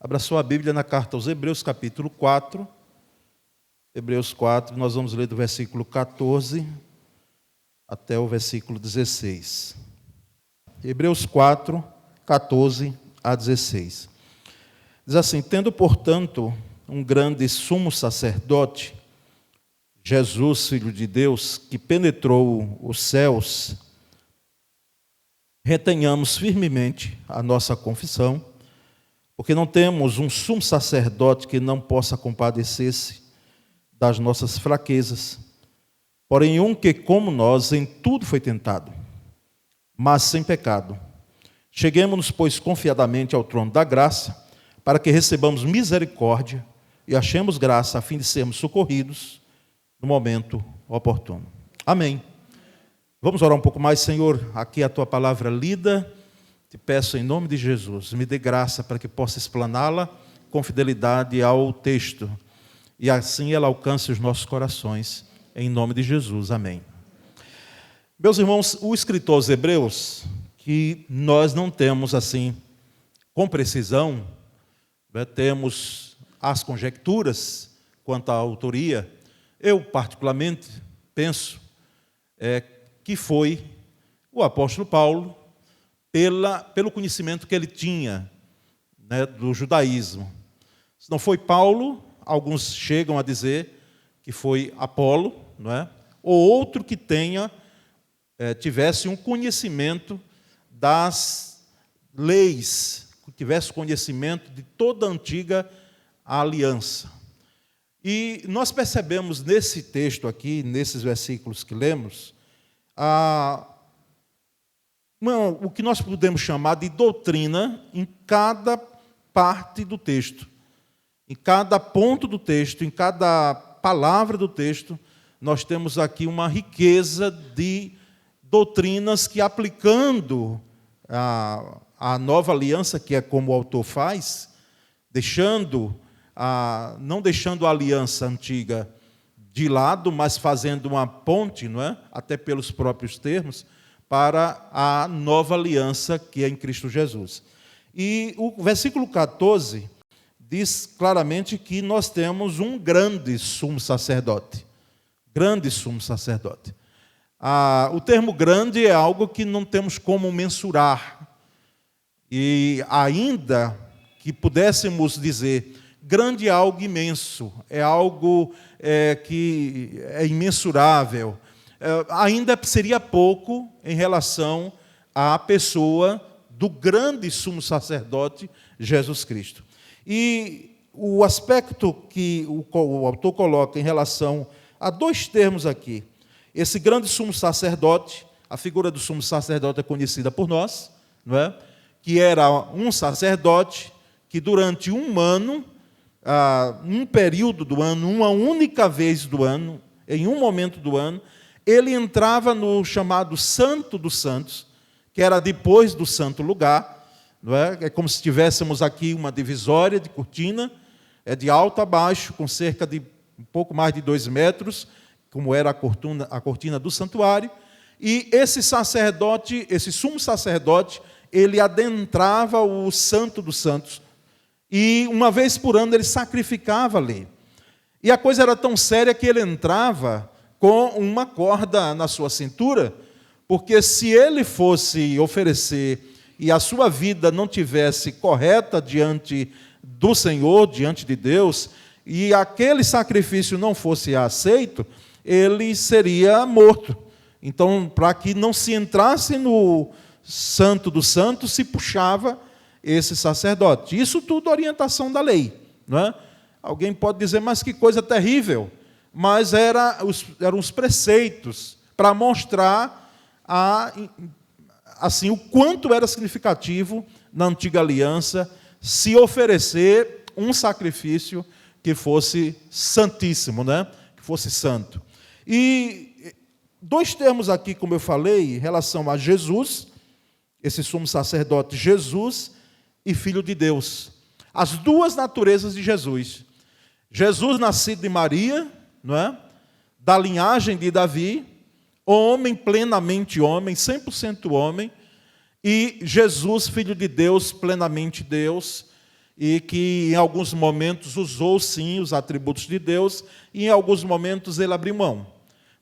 Abra sua Bíblia na carta aos Hebreus, capítulo 4. Hebreus 4, nós vamos ler do versículo 14 até o versículo 16. Hebreus 4, 14 a 16. Diz assim: tendo, portanto, um grande sumo sacerdote, Jesus, Filho de Deus, que penetrou os céus, retenhamos firmemente a nossa confissão, porque não temos um sumo sacerdote que não possa compadecer-se das nossas fraquezas, porém um que, como nós, em tudo foi tentado, mas sem pecado. Cheguemo-nos, pois, confiadamente ao trono da graça, para que recebamos misericórdia e achemos graça, a fim de sermos socorridos no momento oportuno. Amém. Vamos orar um pouco mais. Senhor, aqui a Tua palavra lida, te peço em nome de Jesus, me dê graça para que possa explaná-la com fidelidade ao texto, e assim ela alcance os nossos corações, em nome de Jesus. Amém. Meus irmãos, o escritor aos Hebreus, que nós não temos assim, com precisão, temos as conjecturas quanto à autoria. Eu, particularmente, penso que foi o apóstolo Paulo, pelo conhecimento que ele tinha, do judaísmo. Se não foi Paulo, alguns chegam a dizer que foi Apolo, não é? Ou outro que tivesse um conhecimento das leis, que tivesse conhecimento de toda a antiga aliança. E nós percebemos nesse texto aqui, nesses versículos que lemos, o que nós podemos chamar de doutrina em cada parte do texto. Em cada ponto do texto, em cada palavra do texto, nós temos aqui uma riqueza de doutrinas que, aplicando a nova aliança, que é como o autor faz, não deixando a aliança antiga de lado, mas fazendo uma ponte, não é? Até pelos próprios termos, para a nova aliança que é em Cristo Jesus. E o versículo 14 diz claramente que nós temos um grande sumo sacerdote. Grande sumo sacerdote. O termo grande é algo que não temos como mensurar. E ainda que pudéssemos dizer, grande é algo imenso, é algo que é imensurável, ainda seria pouco em relação à pessoa do grande sumo sacerdote, Jesus Cristo. E o aspecto que o autor coloca em relação a dois termos aqui, esse grande sumo sacerdote, a figura do sumo sacerdote é conhecida por nós, não é? Que era um sacerdote que durante um ano, um período do ano, uma única vez do ano, em um momento do ano, ele entrava no chamado Santo dos Santos, que era depois do Santo Lugar, não é? É como se tivéssemos aqui uma divisória de cortina, de alto a baixo, com cerca de um pouco mais de 2 metros, como era a cortina do santuário, e esse sacerdote, esse sumo sacerdote, ele adentrava o Santo dos Santos, e uma vez por ano ele sacrificava ali. E a coisa era tão séria que ele entrava com uma corda na sua cintura, porque se ele fosse oferecer e a sua vida não tivesse correta diante do Senhor, diante de Deus, e aquele sacrifício não fosse aceito, ele seria morto. Então, para que não se entrasse no Santo dos Santos, se puxava esse sacerdote. Isso tudo orientação da lei, não é? Alguém pode dizer, mas que coisa terrível. Mas eram os preceitos para mostrar assim, o quanto era significativo na antiga aliança se oferecer um sacrifício que fosse santíssimo, né? Que fosse santo. E dois termos aqui, como eu falei, em relação a Jesus, esse sumo sacerdote Jesus e Filho de Deus. As duas naturezas de Jesus. Jesus, nascido de Maria, não é? Da linhagem de Davi, homem, plenamente homem, 100% homem, e Jesus, Filho de Deus, plenamente Deus, e que em alguns momentos usou sim os atributos de Deus e em alguns momentos ele abriu mão.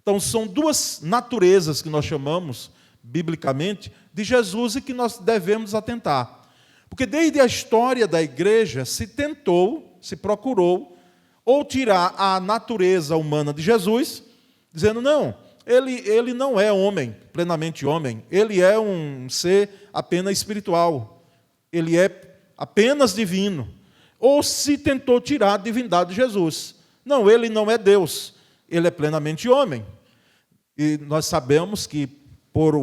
Então são duas naturezas que nós chamamos, biblicamente, de Jesus e que nós devemos atentar. Porque desde a história da igreja se tentou, se procurou, ou tirar a natureza humana de Jesus, dizendo, não, ele não é homem, plenamente homem, ele é um ser apenas espiritual, ele é apenas divino. Ou se tentou tirar a divindade de Jesus. Não, ele não é Deus, ele é plenamente homem. E nós sabemos que por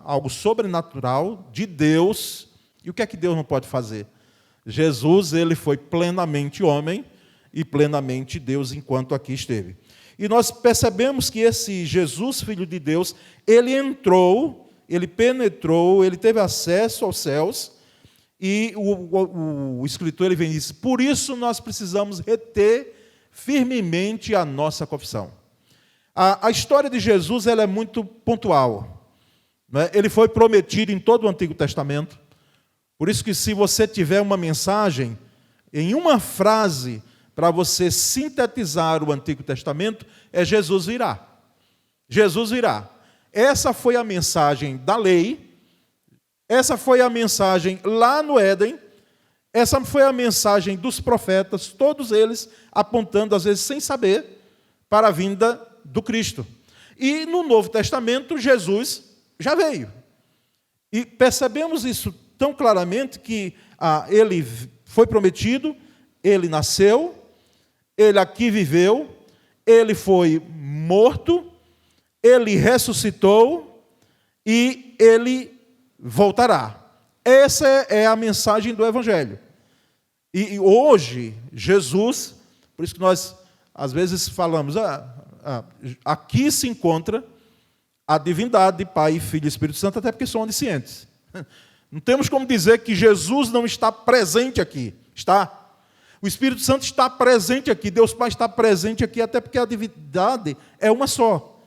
algo sobrenatural de Deus, e o que é que Deus não pode fazer? Jesus, ele foi plenamente homem e plenamente Deus enquanto aqui esteve. E nós percebemos que esse Jesus, Filho de Deus, ele entrou, ele penetrou, ele teve acesso aos céus, e o escritor ele vem e diz, por isso nós precisamos reter firmemente a nossa confissão. A história de Jesus ela é muito pontual, né? Ele foi prometido em todo o Antigo Testamento, por isso que se você tiver uma mensagem, em uma frase, para você sintetizar o Antigo Testamento, é Jesus virá. Jesus virá. Essa foi a mensagem da lei, essa foi a mensagem lá no Éden, essa foi a mensagem dos profetas, todos eles apontando, às vezes sem saber, para a vinda do Cristo. E no Novo Testamento, Jesus já veio. E percebemos isso tão claramente que ele foi prometido, ele nasceu, ele aqui viveu, ele foi morto, ele ressuscitou e ele voltará. Essa é a mensagem do Evangelho. E hoje, Jesus, por isso que nós às vezes falamos, aqui se encontra a divindade, Pai, Filho e Espírito Santo, até porque são oniscientes. Não temos como dizer que Jesus não está presente aqui. Está. O Espírito Santo está presente aqui, Deus Pai está presente aqui, até porque a divindade é uma só.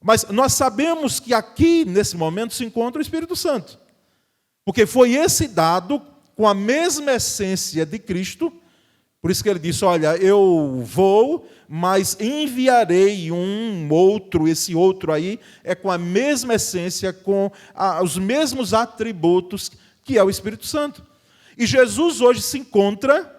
Mas nós sabemos que aqui, nesse momento, se encontra o Espírito Santo. Porque foi esse dado com a mesma essência de Cristo. Por isso que ele disse, olha, eu vou, mas enviarei um outro, esse outro aí, é com a mesma essência, com os mesmos atributos que é o Espírito Santo. E Jesus hoje se encontra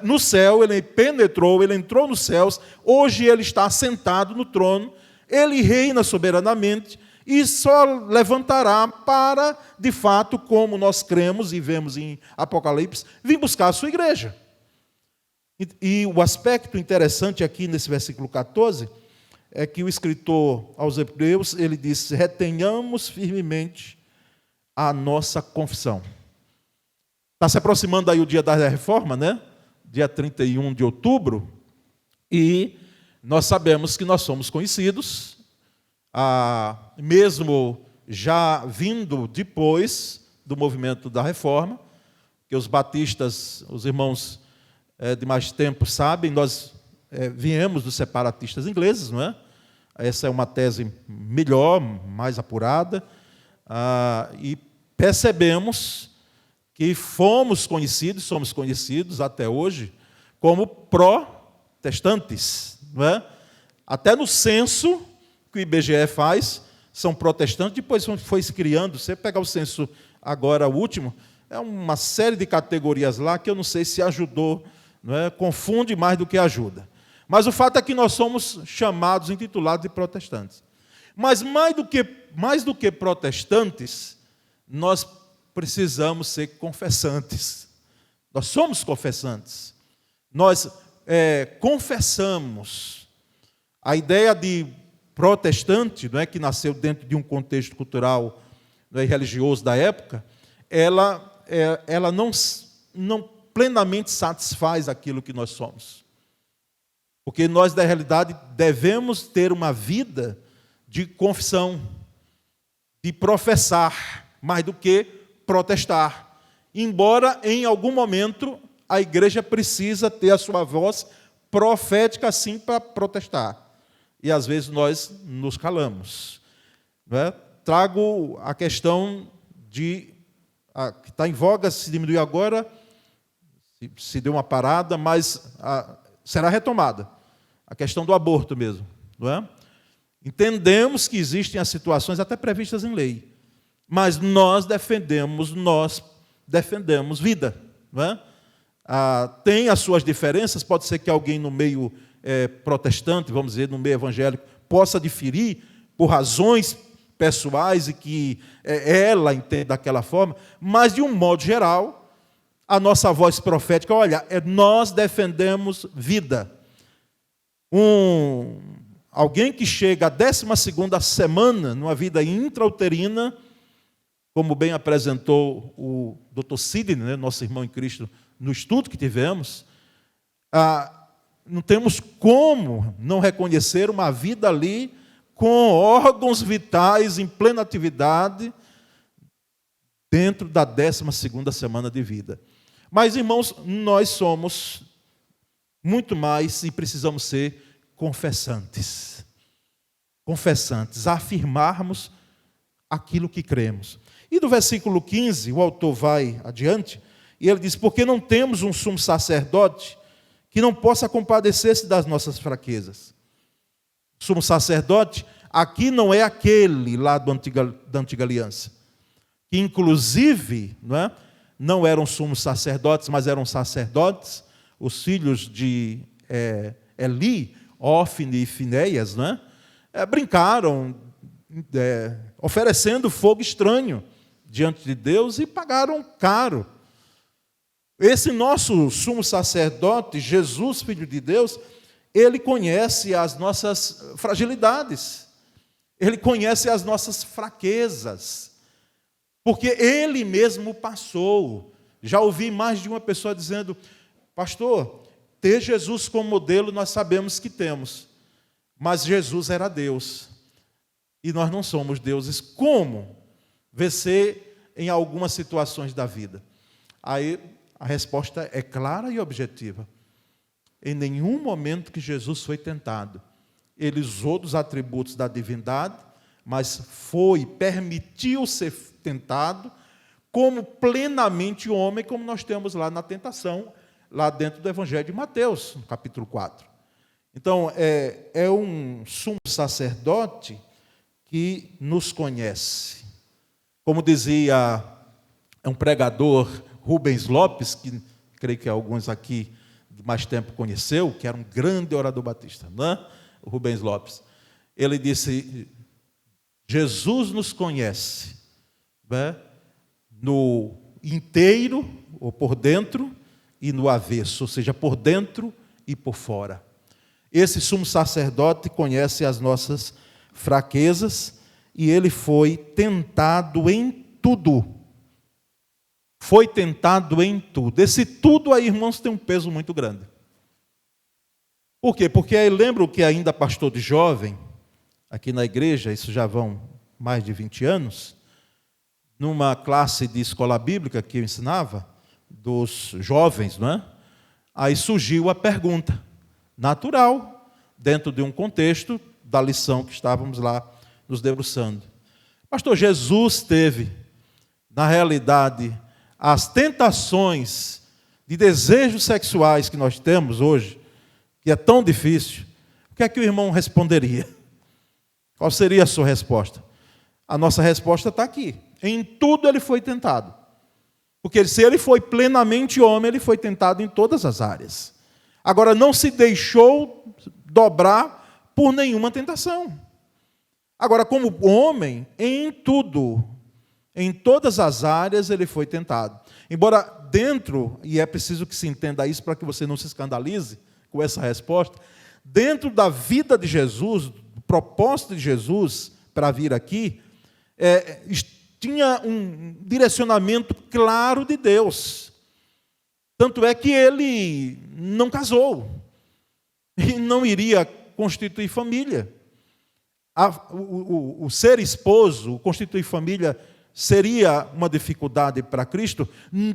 no céu, ele penetrou, ele entrou nos céus, hoje ele está assentado no trono, ele reina soberanamente e só levantará para, de fato, como nós cremos e vemos em Apocalipse, vir buscar a sua igreja. E o aspecto interessante aqui nesse versículo 14 é que o escritor aos Hebreus, ele diz, retenhamos firmemente a nossa confissão. Está se aproximando aí o dia da reforma, né? Dia 31 de outubro, e nós sabemos que nós somos conhecidos, mesmo já vindo depois do movimento da reforma, que os batistas, os irmãos de mais tempo sabem, nós viemos dos separatistas ingleses, não é? Essa é uma tese melhor, mais apurada, e percebemos que somos conhecidos até hoje como protestantes, não é? Até no censo que o IBGE faz, são protestantes, depois foi se criando, você pegar o censo agora, o último, é uma série de categorias lá que eu não sei se ajudou, não é? Confunde mais do que ajuda. Mas o fato é que nós somos chamados, intitulados de protestantes. Mas mais do que protestantes, nós precisamos ser confessantes. Nós somos confessantes. Nós confessamos. A ideia de protestante, não é, que nasceu dentro de um contexto cultural, não é, religioso da época, ela não plenamente satisfaz aquilo que nós somos. Porque nós, na realidade, devemos ter uma vida de confissão, de professar, mais do que protestar. Embora, em algum momento, a igreja precisa ter a sua voz profética, assim, para protestar. E, às vezes, nós nos calamos. Não é? Trago a questão que está em voga, se diminuir agora, se deu uma parada, mas será retomada. A questão do aborto mesmo, não é? Entendemos que existem as situações até previstas em lei, mas nós defendemos vida, não é? Tem as suas diferenças, pode ser que alguém no meio protestante, vamos dizer, no meio evangélico, possa diferir por razões pessoais e que ela entende daquela forma, mas, de um modo geral, a nossa voz profética, olha, nós defendemos vida. Alguém que chega à 12ª semana numa vida intrauterina, como bem apresentou o Dr. Sidney, né, nosso irmão em Cristo, no estudo que tivemos, não temos como não reconhecer uma vida ali com órgãos vitais em plena atividade dentro da 12ª semana de vida. Mas, irmãos, nós somos muito mais e precisamos ser confessantes. Confessantes, afirmarmos aquilo que cremos. E do versículo 15, o autor vai adiante, e ele diz, porque não temos um sumo sacerdote que não possa compadecer-se das nossas fraquezas. O sumo sacerdote, aqui não é aquele lá da antiga aliança, que inclusive não eram sumos sacerdotes, mas eram sacerdotes, os filhos de Eli, Ófine e Finéias, brincaram, oferecendo fogo estranho diante de Deus e pagaram caro. Esse nosso sumo sacerdote, Jesus, Filho de Deus, ele conhece as nossas fragilidades, ele conhece as nossas fraquezas, porque ele mesmo passou. Já ouvi mais de uma pessoa dizendo, pastor, ter Jesus como modelo nós sabemos que temos, mas Jesus era Deus, e nós não somos deuses. Como vencer em algumas situações da vida? Aí a resposta é clara e objetiva. Em nenhum momento que Jesus foi tentado, ele usou dos atributos da divindade, mas permitiu ser tentado como plenamente homem, como nós temos lá na tentação, lá dentro do Evangelho de Mateus, no capítulo 4. Então, é um sumo sacerdote que nos conhece. Como dizia um pregador, Rubens Lopes, que creio que alguns aqui de mais tempo conheceu, que era um grande orador batista, o Rubens Lopes. Ele disse, Jesus nos conhece no inteiro, ou por dentro, e no avesso, ou seja, por dentro e por fora. Esse sumo sacerdote conhece as nossas fraquezas e ele foi tentado em tudo. Foi tentado em tudo. Esse tudo aí, irmãos, tem um peso muito grande. Por quê? Porque eu lembro que ainda pastor de jovem, aqui na igreja, isso já vão mais de 20 anos, numa classe de escola bíblica que eu ensinava, dos jovens, aí surgiu a pergunta, natural, dentro de um contexto da lição que estávamos lá nos debruçando. Pastor, Jesus teve, na realidade, as tentações de desejos sexuais que nós temos hoje, que é tão difícil, o que é que o irmão responderia? Qual seria a sua resposta? A nossa resposta está aqui. Em tudo ele foi tentado. Porque se ele foi plenamente homem, ele foi tentado em todas as áreas. Agora, não se deixou dobrar por nenhuma tentação. Agora, como homem, em tudo, em todas as áreas, ele foi tentado. Embora dentro, e é preciso que se entenda isso para que você não se escandalize com essa resposta, dentro da vida de Jesus, do propósito de Jesus para vir aqui, tinha um direcionamento claro de Deus. Tanto é que ele não casou e não iria constituir família. O ser esposo, o constituir família, seria uma dificuldade para Cristo.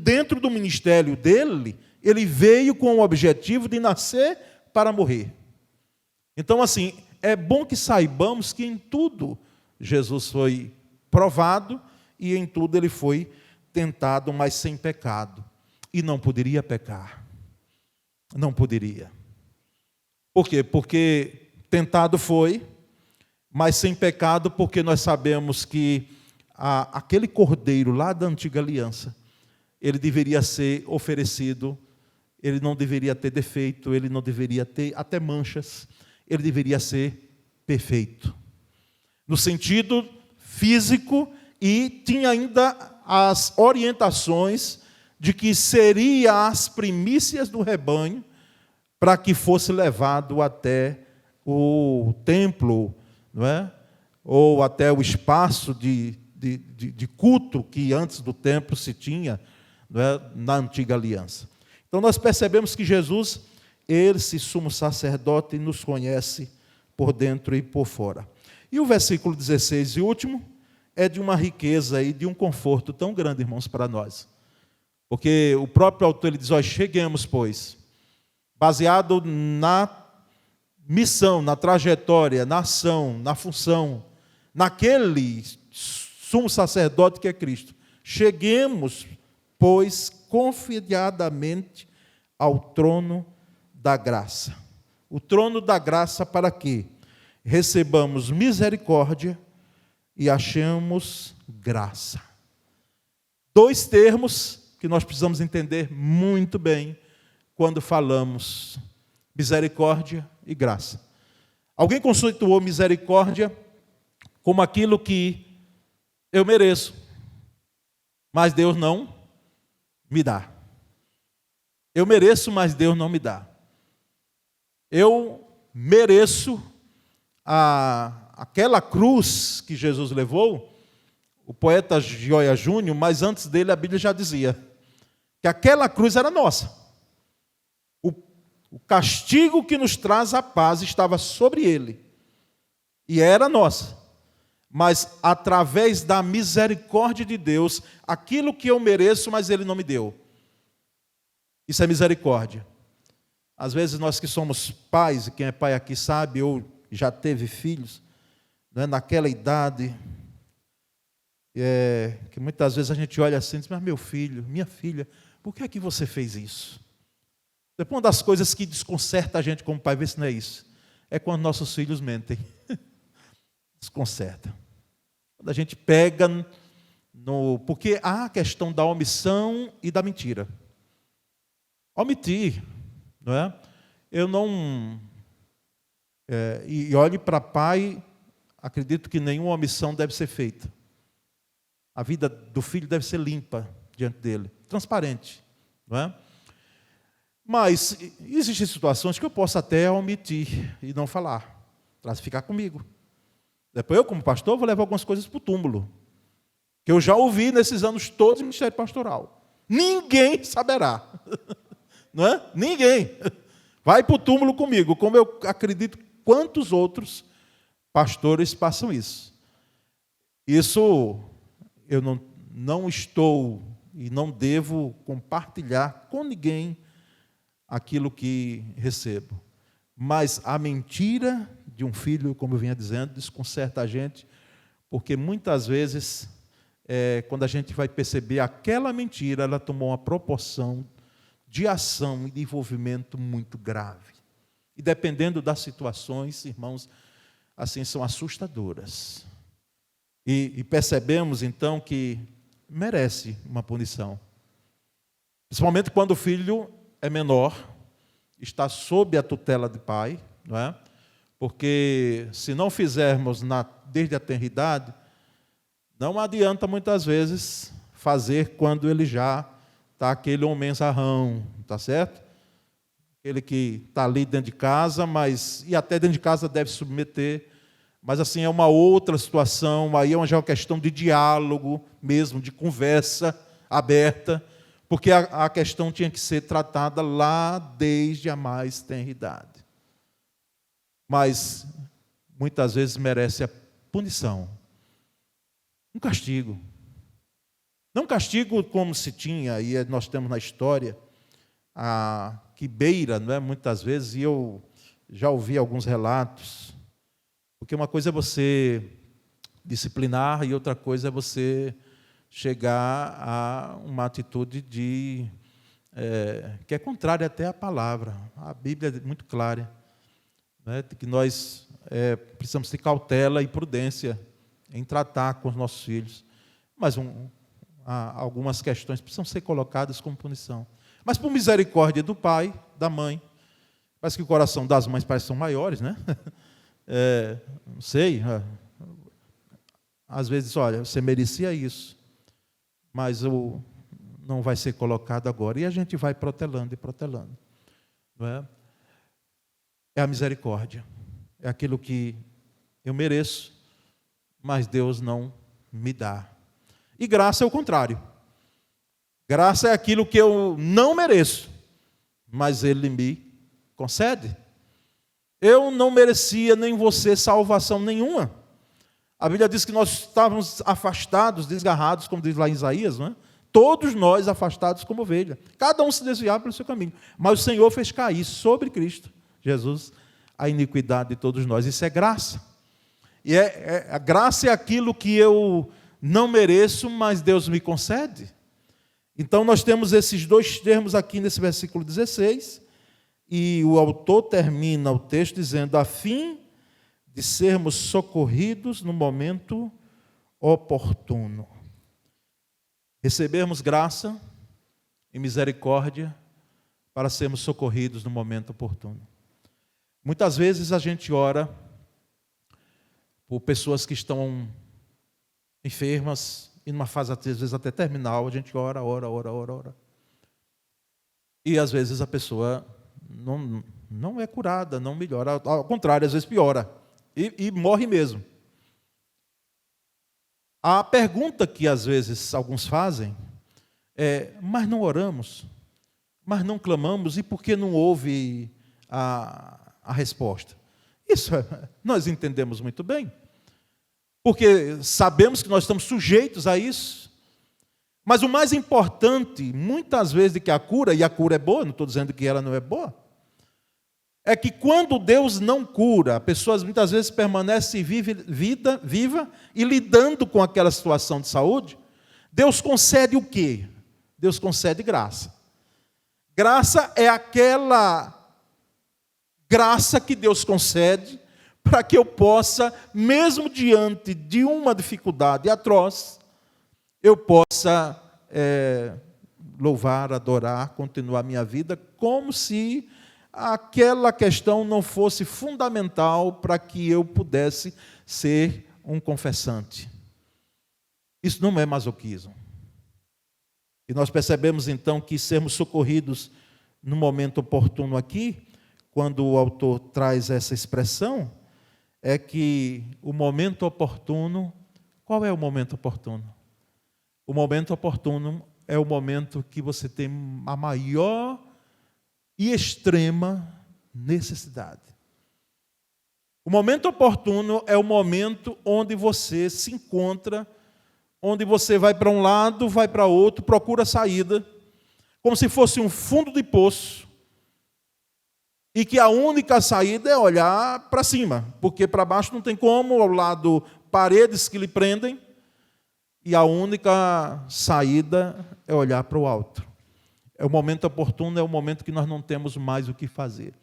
Dentro do ministério dele, ele veio com o objetivo de nascer para morrer. Então, assim, é bom que saibamos que em tudo Jesus foi provado e em tudo ele foi tentado, mas sem pecado. e não poderia pecar. Não poderia. Por quê? Porque tentado foi, mas sem pecado, porque nós sabemos que aquele cordeiro lá da antiga aliança, ele deveria ser oferecido, ele não deveria ter defeito, ele não deveria ter até manchas, ele deveria ser perfeito. No sentido físico, e tinha ainda as orientações de que seria as primícias do rebanho para que fosse levado até o templo, não é? Ou até o espaço de culto que antes do templo se tinha, não é? Na antiga aliança. Então nós percebemos que Jesus, esse sumo sacerdote, nos conhece por dentro e por fora. E o versículo 16 e último é de uma riqueza e de um conforto tão grande, irmãos, para nós. Porque o próprio autor ele diz: ó, cheguemos, pois, baseado na missão, na trajetória, na ação, na função, naquele sumo sacerdote que é Cristo. Cheguemos, pois, confiadamente ao trono da graça. O trono da graça para quê? Recebamos misericórdia e achemos graça. Dois termos que nós precisamos entender muito bem quando falamos misericórdia e graça. Alguém conceituou misericórdia como aquilo que eu mereço, mas Deus não me dá. Eu mereço, mas Deus não me dá. Eu mereço aquela cruz que Jesus levou. O poeta Gioia Júnior, mas antes dele a Bíblia já dizia que aquela cruz era nossa. O castigo que nos traz a paz estava sobre ele, e era nossa. Mas através da misericórdia de Deus, aquilo que eu mereço, mas ele não me deu. Isso é misericórdia. Às vezes nós que somos pais, e quem é pai aqui sabe, ou já teve filhos, né, naquela idade, que muitas vezes a gente olha assim e diz: mas meu filho, minha filha, por que é que você fez isso? Depois, uma das coisas que desconcerta a gente como pai, vê se não é isso, é quando nossos filhos mentem. Desconcerta. Quando a gente pega porque há a questão da omissão e da mentira. Omitir, não é? Eu não... e olhe para pai, acredito que nenhuma omissão deve ser feita. A vida do filho deve ser limpa diante dele, transparente, não é? Mas existem situações que eu posso até omitir e não falar, para ficar comigo. Depois eu, como pastor, vou levar algumas coisas para o túmulo, que eu já ouvi nesses anos todos do ministério pastoral. Ninguém saberá, não é? Ninguém. Vai para o túmulo comigo, como eu acredito quantos outros pastores passam isso. Isso eu não estou e não devo compartilhar com ninguém aquilo que recebo. Mas a mentira de um filho, como eu vinha dizendo, desconcerta a gente, porque muitas vezes, quando a gente vai perceber aquela mentira, ela tomou uma proporção de ação e de envolvimento muito grave. E dependendo das situações, irmãos, assim, são assustadoras. E percebemos, então, que merece uma punição. Principalmente quando o filho é menor, está sob a tutela do pai, não é? Porque se não fizermos desde a tenridade, não adianta muitas vezes fazer quando ele já está aquele homenzarrão, tá certo? Aquele que está ali dentro de casa, e até dentro de casa deve se submeter, mas assim é uma outra situação, aí já é uma questão de diálogo mesmo, de conversa aberta, porque a questão tinha que ser tratada lá desde a mais tenra idade. Mas muitas vezes merece a punição, um castigo. Não castigo como se tinha, e nós temos na história, que beira, não é, muitas vezes, e eu já ouvi alguns relatos, porque uma coisa é você disciplinar e outra coisa é você chegar a uma atitude de que é contrária até à palavra. A Bíblia é muito clara, né, de que nós precisamos ter cautela e prudência em tratar com os nossos filhos. Mas algumas questões precisam ser colocadas como punição. Mas por misericórdia do pai, da mãe, parece que o coração das mães parece que são maiores, né? Não sei. Às vezes, olha, você merecia isso, mas não vai ser colocado agora. E a gente vai protelando e protelando. Não é? É a misericórdia. É aquilo que eu mereço, mas Deus não me dá. E graça é o contrário. Graça é aquilo que eu não mereço, mas Ele me concede. Eu não merecia, nem você, salvação nenhuma. A Bíblia diz que nós estávamos afastados, desgarrados, como diz lá em Isaías, não é? Todos nós afastados como ovelha. Cada um se desviava pelo seu caminho. Mas o Senhor fez cair sobre Cristo, Jesus, a iniquidade de todos nós. Isso é graça. E a graça é aquilo que eu não mereço, mas Deus me concede. Então nós temos esses dois termos aqui nesse versículo 16, e o autor termina o texto dizendo: a fim de sermos socorridos no momento oportuno. Recebermos graça e misericórdia para sermos socorridos no momento oportuno. Muitas vezes a gente ora por pessoas que estão enfermas, e numa fase às vezes até terminal, a gente ora. E às vezes a pessoa não é curada, não melhora, ao contrário, às vezes piora, e morre mesmo. A pergunta que às vezes alguns fazem é: mas não oramos? Mas não clamamos? E por que não houve a resposta? Isso nós entendemos muito bem, porque sabemos que nós estamos sujeitos a isso. Mas o mais importante, muitas vezes, de que a cura, e a cura é boa, não estou dizendo que ela não é boa, é que quando Deus não cura, a pessoa muitas vezes permanece viva e lidando com aquela situação de saúde, Deus concede o quê? Deus concede graça. Graça é aquela graça que Deus concede para que eu possa, mesmo diante de uma dificuldade atroz, eu possa louvar, adorar, continuar minha vida, como se aquela questão não fosse fundamental para que eu pudesse ser um confessante. Isso não é masoquismo. E nós percebemos então que sermos socorridos no momento oportuno aqui, quando o autor traz essa expressão, é que o momento oportuno, qual é o momento oportuno? O momento oportuno é o momento que você tem a maior e extrema necessidade. O momento oportuno é o momento onde você se encontra, onde você vai para um lado, vai para outro, procura saída, como se fosse um fundo de poço, e que a única saída é olhar para cima, porque para baixo não tem como, ao lado paredes que lhe prendem, e a única saída é olhar para o alto. É o momento oportuno, é o momento que nós não temos mais o que fazer.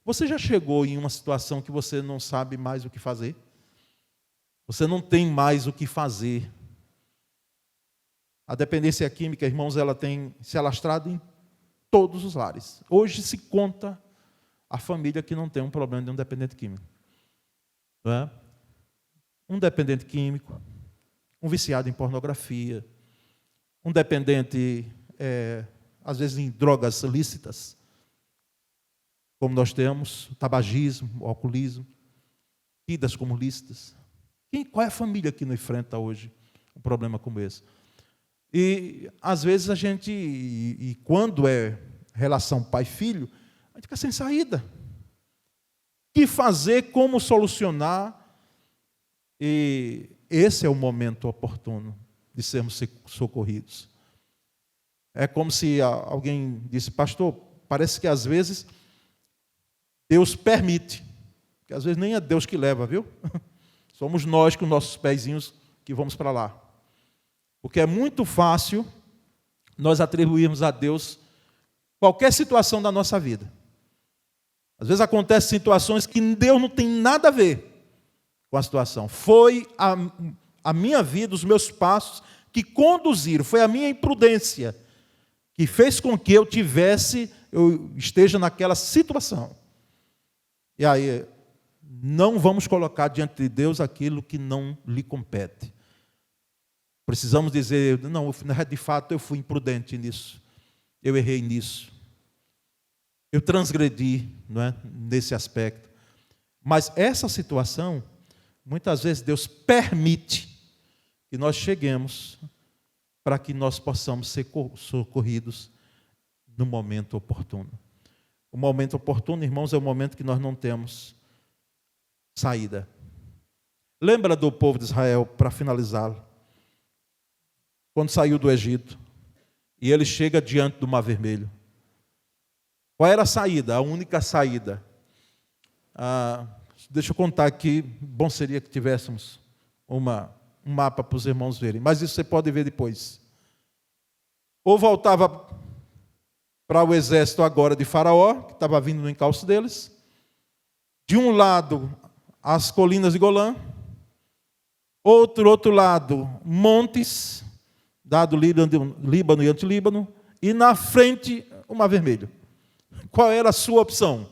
Você já chegou em uma situação que você não sabe mais o que fazer? Você não tem mais o que fazer. A dependência química, irmãos, ela tem se alastrado em todos os lares. Hoje se conta a família que não tem um problema de um dependente químico. Não é? Um dependente químico, um viciado em pornografia, um dependente, às vezes, em drogas lícitas, como nós temos, o tabagismo, o alcoolismo, tidas como lícitas. Qual é a família que não enfrenta hoje um problema como esse? E, às vezes, a gente, e quando é relação pai-filho, a gente fica sem saída. O que fazer, como solucionar? E esse é o momento oportuno de sermos socorridos. É como se alguém disse: pastor, parece que às vezes Deus permite, que às vezes nem é Deus que leva, viu? Somos nós com nossos pezinhos que vamos para lá. Porque é muito fácil nós atribuirmos a Deus Qualquer situação da nossa vida. Às vezes acontecem situações que Deus não tem nada a ver com a situação. Foi a minha vida, os meus passos que conduziram, foi a minha imprudência que fez com que eu esteja naquela situação. E aí, não vamos colocar diante de Deus aquilo que não lhe compete. Precisamos dizer, não, de fato eu fui imprudente nisso, eu errei nisso, eu transgredi, não é, nesse aspecto. Mas essa situação, muitas vezes Deus permite que nós cheguemos para que nós possamos ser socorridos no momento oportuno. O momento oportuno, irmãos, é o momento que nós não temos saída. Lembra do povo de Israel, para finalizá-lo, quando saiu do Egito, e ele chega diante do Mar Vermelho. Qual era a saída? A única saída. Deixa eu contar aqui, bom seria que tivéssemos um mapa para os irmãos verem, mas isso você pode ver depois. Ou voltava para o exército agora de Faraó, que estava vindo no encalço deles. De um lado, as colinas de Golã. Outro lado, montes, dado Líbano e Antilíbano. E na frente, o Mar Vermelho. Qual era a sua opção?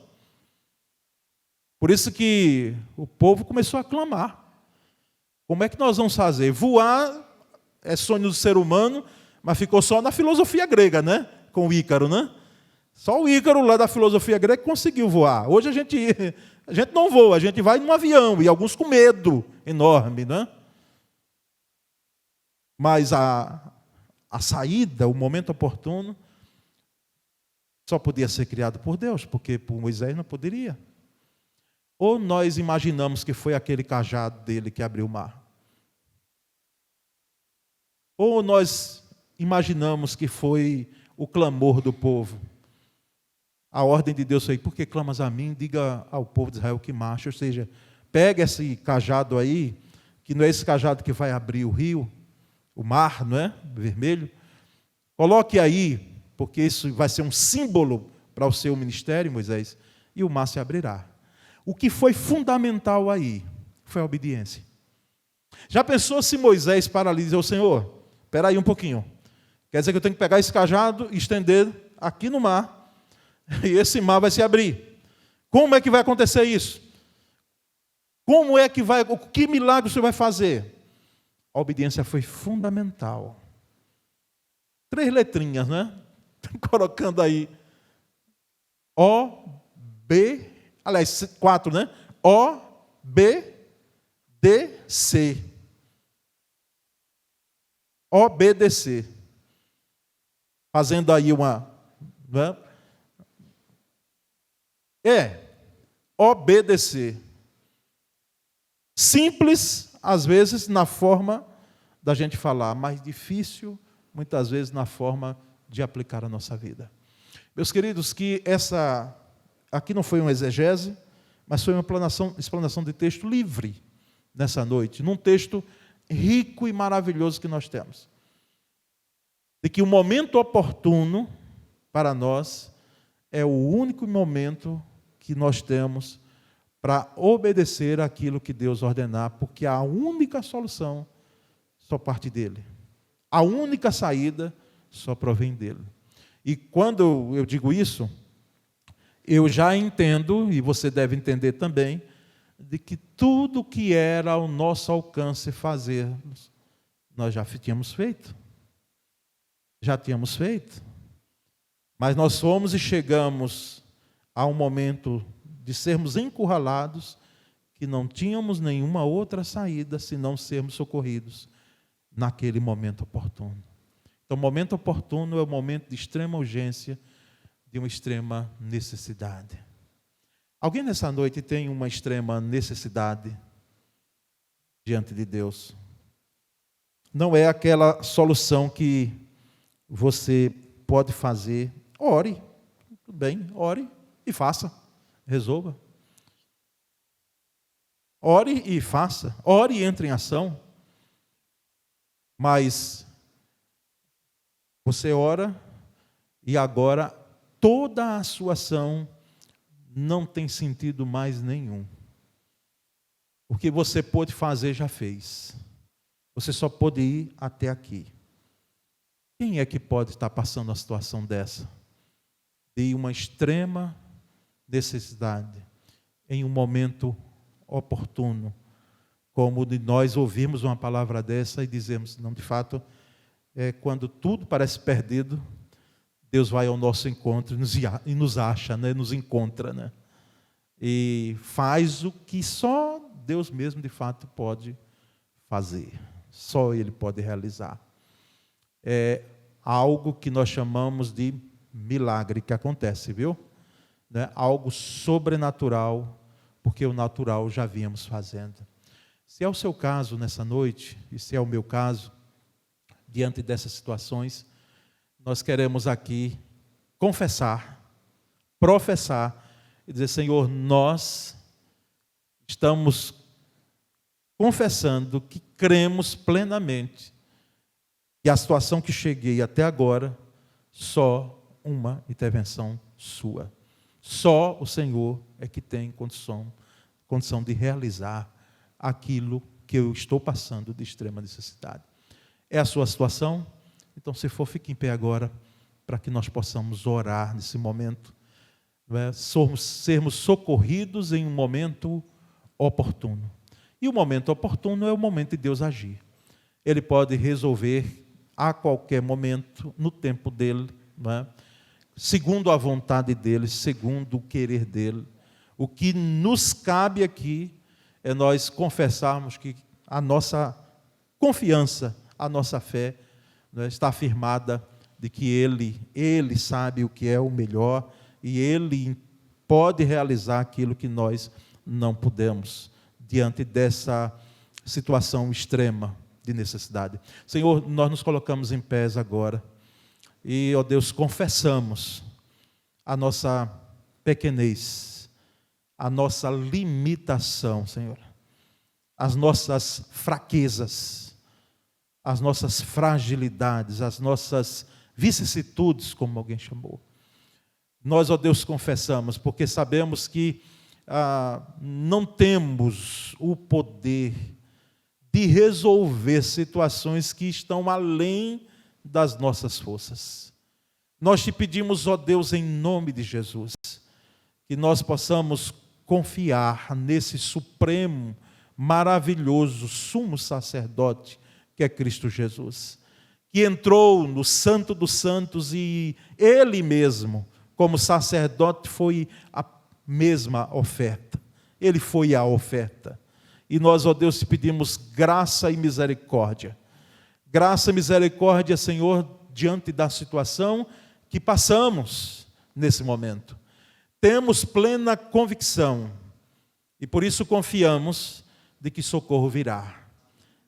Por isso que o povo começou a clamar. Como é que nós vamos fazer? Voar é sonho do ser humano, mas ficou só na filosofia grega, né? Com o Ícaro, né? Só o Ícaro lá da filosofia grega conseguiu voar. Hoje a gente não voa, a gente vai num avião, e alguns com medo enorme, né? Mas a saída, o momento oportuno, só podia ser criado por Deus, porque por Moisés não poderia. Ou nós imaginamos que foi aquele cajado dele que abriu o mar? Ou nós imaginamos que foi o clamor do povo? A ordem de Deus foi: por que clamas a mim? Diga ao povo de Israel que marche. Ou seja, pega esse cajado aí, que não é esse cajado que vai abrir o rio, o mar, não é? Vermelho. Coloque aí, porque isso vai ser um símbolo para o seu ministério, Moisés, e o mar se abrirá. O que foi fundamental aí foi a obediência. Já pensou se Moisés paralisa o Senhor? Espera aí um pouquinho. Quer dizer que eu tenho que pegar esse cajado e estender aqui no mar, e esse mar vai se abrir. Como é que vai acontecer isso? Como é que vai, que milagre você vai fazer? A obediência foi fundamental. 3 letrinhas, né? Colocando aí. O, B, aliás, 4, né? O, B, D, C. Obedecer. Fazendo aí uma... Né? Obedecer. Simples, às vezes, na forma da gente falar, mas difícil, muitas vezes, na forma de aplicar a nossa vida. Meus queridos, que aqui não foi uma exegese, mas foi uma explanação de texto livre nessa noite, num texto rico e maravilhoso que nós temos. De que o momento oportuno para nós é o único momento que nós temos para obedecer aquilo que Deus ordenar, porque a única solução só parte dele. A única saída só provém dele. E quando eu digo isso, eu já entendo, e você deve entender também, de que tudo que era ao nosso alcance fazer, nós já tínhamos feito. Já tínhamos feito. Mas nós fomos e chegamos a um momento de sermos encurralados, que não tínhamos nenhuma outra saída senão sermos socorridos naquele momento oportuno. Então, o momento oportuno é o momento de extrema urgência, de uma extrema necessidade. Alguém nessa noite tem uma extrema necessidade diante de Deus? Não é aquela solução que você pode fazer. Ore, tudo bem, ore e faça, resolva. Ore e faça, ore e entre em ação. Mas você ora e agora toda a sua ação não tem sentido mais nenhum. O que você pôde fazer, já fez. Você só pôde ir até aqui. Quem é que pode estar passando uma situação dessa? De uma extrema necessidade, em um momento oportuno, como de nós ouvirmos uma palavra dessa e dizemos, não, de fato, quando tudo parece perdido, Deus vai ao nosso encontro e nos acha, né? Nos encontra, né? E faz o que só Deus mesmo, de fato, pode fazer. Só Ele pode realizar. É algo que nós chamamos de milagre que acontece, viu? Né? Algo sobrenatural, porque o natural já vínhamos fazendo. Se é o seu caso nessa noite, e se é o meu caso, diante dessas situações, nós queremos aqui confessar, professar e dizer, Senhor, nós estamos confessando que cremos plenamente que a situação que cheguei até agora, só uma intervenção sua. Só o Senhor é que tem condição de realizar aquilo que eu estou passando de extrema necessidade. É a sua situação? Então, se for, fique em pé agora, para que nós possamos orar nesse momento, sermos socorridos em um momento oportuno. E o momento oportuno é o momento de Deus agir. Ele pode resolver a qualquer momento, no tempo dele, segundo a vontade dele, segundo o querer dele. O que nos cabe aqui é nós confessarmos que a nossa confiança, a nossa fé, está afirmada de que Ele sabe o que é o melhor e Ele pode realizar aquilo que nós não podemos, diante dessa situação extrema de necessidade. Senhor, nós nos colocamos em pés agora e, ó Deus, confessamos a nossa pequenez, a nossa limitação, Senhor, as nossas fraquezas, as nossas fragilidades, as nossas vicissitudes, como alguém chamou. Nós, ó Deus, confessamos, porque sabemos que não temos o poder de resolver situações que estão além das nossas forças. Nós te pedimos, ó Deus, em nome de Jesus, que nós possamos confiar nesse supremo, maravilhoso, sumo sacerdote, que é Cristo Jesus, que entrou no Santo dos Santos e Ele mesmo, como sacerdote, foi a mesma oferta. Ele foi a oferta. E nós, ó Deus, te pedimos graça e misericórdia. Graça e misericórdia, Senhor, diante da situação que passamos nesse momento. Temos plena convicção e por isso confiamos de que socorro virá,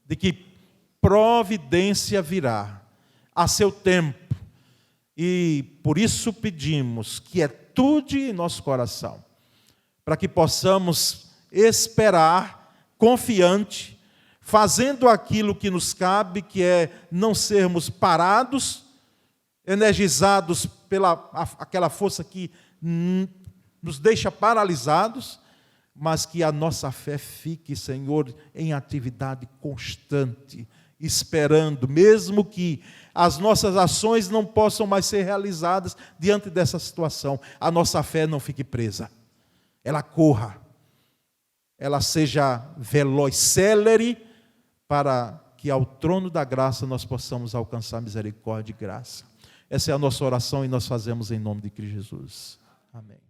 de que providência virá a seu tempo. E por isso pedimos quietude em nosso coração, para que possamos esperar confiante, fazendo aquilo que nos cabe, que é não sermos parados, energizados pela aquela força que nos deixa paralisados, mas que a nossa fé fique, Senhor, em atividade constante, esperando, mesmo que as nossas ações não possam mais ser realizadas diante dessa situação, a nossa fé não fique presa, ela corra, ela seja veloz, célere, para que ao trono da graça nós possamos alcançar misericórdia e graça. Essa é a nossa oração e nós fazemos em nome de Cristo Jesus. Amém.